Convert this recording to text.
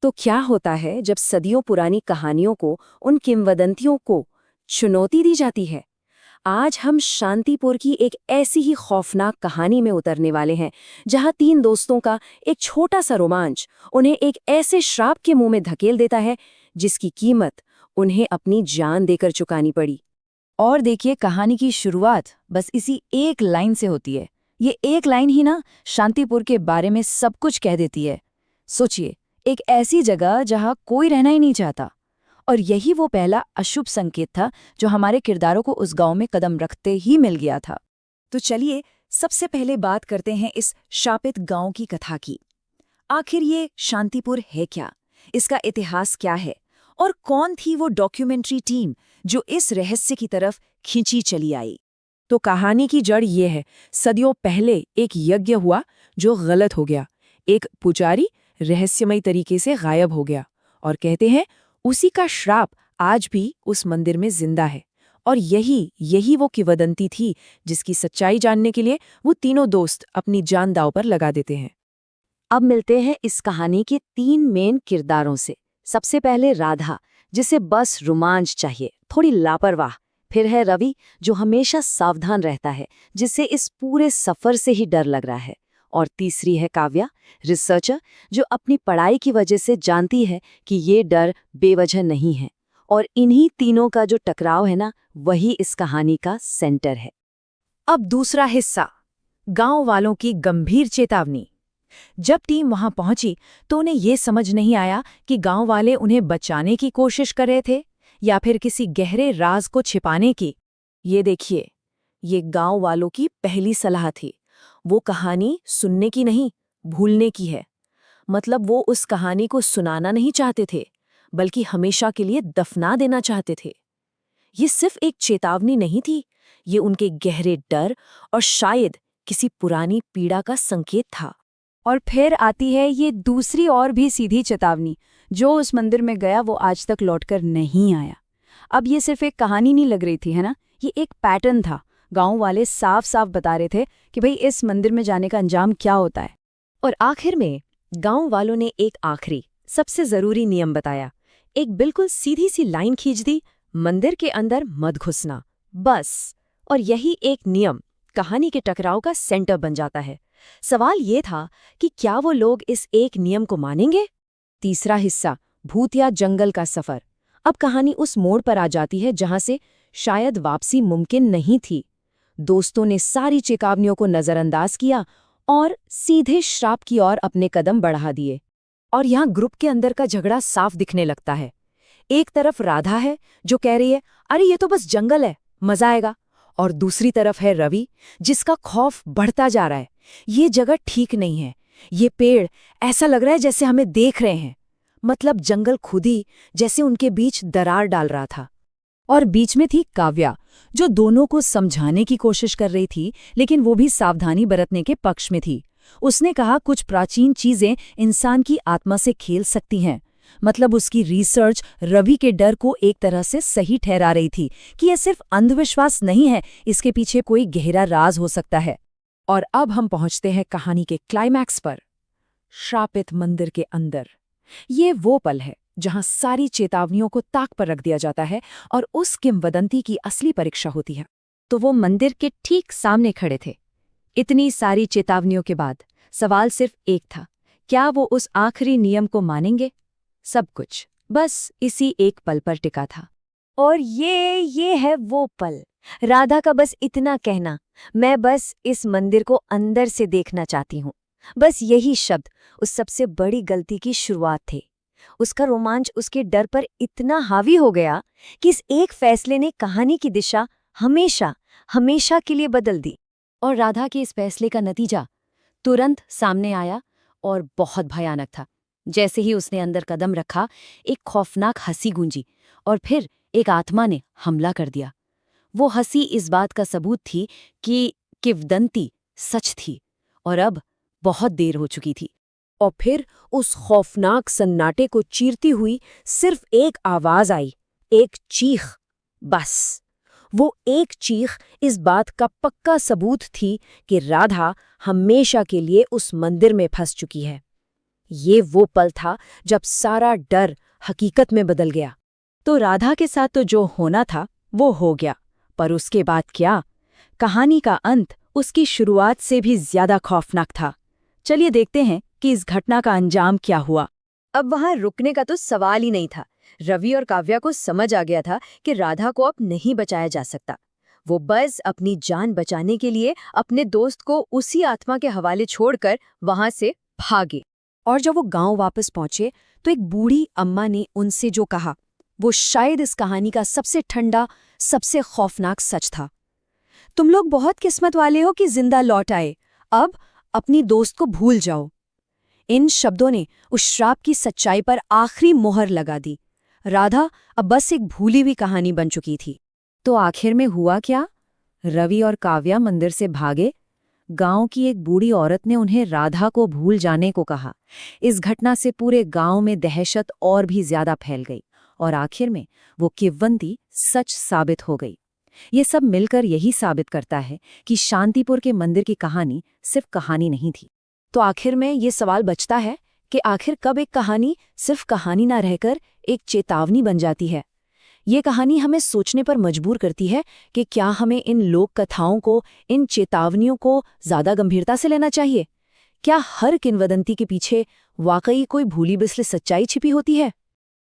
तो क्या होता है जब सदियों पुरानी कहानियों को, उन किंवदंतियों को चुनौती दी जाती है? आज हम शांतिपुर की एक ऐसी ही खौफनाक कहानी में उतरने वाले हैं, जहां 3 दोस्तों का एक छोटा सा रोमांच उन्हें एक ऐसे श्राप के मुंह में धकेल देता है, जिसकी कीमत उन्हें अपनी जान देकर चुकानी पड़ी। और देखिए, कहानी की शुरुआत बस इसी एक लाइन से होती है। ये एक लाइन ही ना शांतिपुर के बारे में सब कुछ कह देती है। सोचिए, एक ऐसी जगह जहां कोई रहना ही नहीं चाहता, और यही वो पहला अशुभ संकेत था जो हमारे किरदारों को उस गांव में कदम रखते ही मिल गया था। तो चलिए सबसे पहले बात करते हैं इस शापित गांव की कथा की। आखिर ये शांतिपुर है क्या, इसका इतिहास क्या है, और कौन थी वो डॉक्यूमेंट्री टीम जो इस रहस्य की तरफ खींची चली आई? तो कहानी की जड़ ये है, सदियों पहले एक यज्ञ हुआ जो गलत हो गया। एक पुजारी रहस्यमय तरीके से गायब हो गया, और कहते हैं उसी का श्राप आज भी उस मंदिर में जिंदा है। और यही वो किंवदंती थी जिसकी सच्चाई जानने के लिए वो तीनों दोस्त अपनी जान दांव पर लगा देते हैं। अब मिलते हैं इस कहानी के 3 मेन किरदारों से। सबसे पहले राधा, जिसे बस रोमांच चाहिए, थोड़ी लापरवाह। फिर है रवि, जो हमेशा सावधान रहता है, जिसे इस पूरे सफर से ही डर लग रहा है। और तीसरी है काव्या, रिसर्चर, जो अपनी पढ़ाई की वजह से जानती है कि ये डर बेवजह नहीं है। और इन्हीं तीनों का जो टकराव है ना, वही इस कहानी का सेंटर है। अब दूसरा हिस्सा, गांव वालों की गंभीर चेतावनी। जब टीम वहां पहुंची तो उन्हें ये समझ नहीं आया कि गांव वाले उन्हें बचाने की कोशिश कर रहे थे या फिर किसी गहरे राज को छिपाने की। ये देखिए, ये गांव वालों की पहली सलाह थी। वो कहानी सुनने की नहीं, भूलने की है। मतलब वो उस कहानी को सुनाना नहीं चाहते थे, बल्कि हमेशा के लिए दफना देना चाहते थे। ये सिर्फ एक चेतावनी नहीं थी, ये उनके गहरे डर और शायद किसी पुरानी पीड़ा का संकेत था। और फिर आती है ये दूसरी और भी सीधी चेतावनी। जो उस मंदिर में गया वो आज तक लौटकर नहीं आया। अब ये सिर्फ एक कहानी नहीं लग रही थी, है ना, ये एक पैटर्न था। गांव वाले साफ साफ बता रहे थे कि भाई इस मंदिर में जाने का अंजाम क्या होता है। और आखिर में गांव वालों ने एक आखिरी सबसे जरूरी नियम बताया। एक बिल्कुल सीधी सी लाइन खींच दी, मंदिर के अंदर मत घुसना, बस। और यही एक नियम कहानी के टकराव का सेंटर बन जाता है। सवाल ये था कि क्या वो लोग इस एक नियम को मानेंगे? तीसरा हिस्सा, भूत या जंगल का सफर। अब कहानी उस मोड़ पर आ जाती है जहां से शायद वापसी मुमकिन नहीं थी। दोस्तों ने सारी चेतावनियों को नजरअंदाज किया और सीधे श्राप की ओर अपने कदम बढ़ा दिए। और यहाँ ग्रुप के अंदर का झगड़ा साफ दिखने लगता है। एक तरफ राधा है जो कह रही है, अरे ये तो बस जंगल है, मजा आएगा। और दूसरी तरफ है रवि, जिसका खौफ बढ़ता जा रहा है। ये जगह ठीक नहीं है, ये पेड़ ऐसा लग रहा है जैसे हमें देख रहे हैं। मतलब जंगल खुद ही जैसे उनके बीच दरार डाल रहा था। और बीच में थी काव्या, जो दोनों को समझाने की कोशिश कर रही थी, लेकिन वो भी सावधानी बरतने के पक्ष में थी। उसने कहा कुछ प्राचीन चीजें इंसान की आत्मा से खेल सकती हैं। मतलब उसकी रिसर्च रवि के डर को एक तरह से सही ठहरा रही थी कि यह सिर्फ अंधविश्वास नहीं है, इसके पीछे कोई गहरा राज हो सकता है। और अब हम पहुंचते हैं कहानी के क्लाइमैक्स पर, श्रापित मंदिर के अंदर। ये वो पल है जहां सारी चेतावनियों को ताक पर रख दिया जाता है और उस किंवदंती की असली परीक्षा होती है। तो वो मंदिर के ठीक सामने खड़े थे। इतनी सारी चेतावनियों के बाद सवाल सिर्फ एक था, क्या वो उस आखिरी नियम को मानेंगे? सब कुछ बस इसी एक पल पर टिका था। और ये है वो पल, राधा का बस इतना कहना, मैं बस इस मंदिर को अंदर से देखना चाहती हूँ। बस यही शब्द उस सबसे बड़ी गलती की शुरुआत थे। उसका रोमांच उसके डर पर इतना हावी हो गया कि इस एक फैसले ने कहानी की दिशा हमेशा के लिए बदल दी। और राधा के इस फैसले का नतीजा तुरंत सामने आया और बहुत भयानक था। जैसे ही उसने अंदर कदम रखा, एक खौफनाक हंसी गूंजी और फिर एक आत्मा ने हमला कर दिया। वो हंसी इस बात का सबूत थी कि किंवदंती सच थी और अब बहुत देर हो चुकी थी। और फिर उस खौफनाक सन्नाटे को चीरती हुई सिर्फ एक आवाज आई, एक चीख। बस वो एक चीख इस बात का पक्का सबूत थी कि राधा हमेशा के लिए उस मंदिर में फंस चुकी है। ये वो पल था जब सारा डर हकीकत में बदल गया। तो राधा के साथ तो जो होना था वो हो गया, पर उसके बाद क्या? कहानी का अंत उसकी शुरुआत से भी ज्यादा खौफनाक था। चलिए देखते हैं कि इस घटना का अंजाम क्या हुआ। अब वहां रुकने का तो सवाल ही नहीं था। रवि और काव्या को समझ आ गया था कि राधा को अब नहीं बचाया जा सकता। वो बस अपनी जान बचाने के लिए अपने दोस्त को उसी आत्मा के हवाले छोड़कर वहां से भागे। और जब वो गांव वापस पहुंचे तो एक बूढ़ी अम्मा ने उनसे जो कहा, वो शायद इस कहानी का सबसे ठंडा, सबसे खौफनाक सच था। तुम लोग बहुत किस्मत वाले हो कि जिंदा लौट आए। अब अपनी दोस्त को भूल जाओ। इन शब्दों ने उस श्राप की सच्चाई पर आखिरी मोहर लगा दी। राधा अब बस एक भूली हुई कहानी बन चुकी थी। तो आखिर में हुआ क्या? रवि और काव्या मंदिर से भागे। गांव की एक बूढ़ी औरत ने उन्हें राधा को भूल जाने को कहा। इस घटना से पूरे गांव में दहशत और भी ज्यादा फैल गई और आखिर में वो किंवदंती सच साबित हो गई। ये सब मिलकर यही साबित करता है कि शांतिपुर के मंदिर की कहानी सिर्फ कहानी नहीं थी। तो आखिर में ये सवाल बचता है कि आखिर कब एक कहानी सिर्फ कहानी ना रहकर एक चेतावनी बन जाती है। ये कहानी हमें सोचने पर मजबूर करती है कि क्या हमें इन लोक कथाओं को, इन चेतावनियों को ज्यादा गंभीरता से लेना चाहिए? क्या हर किंवदंती के पीछे वाकई कोई भूली बिसरी सच्चाई छिपी होती है?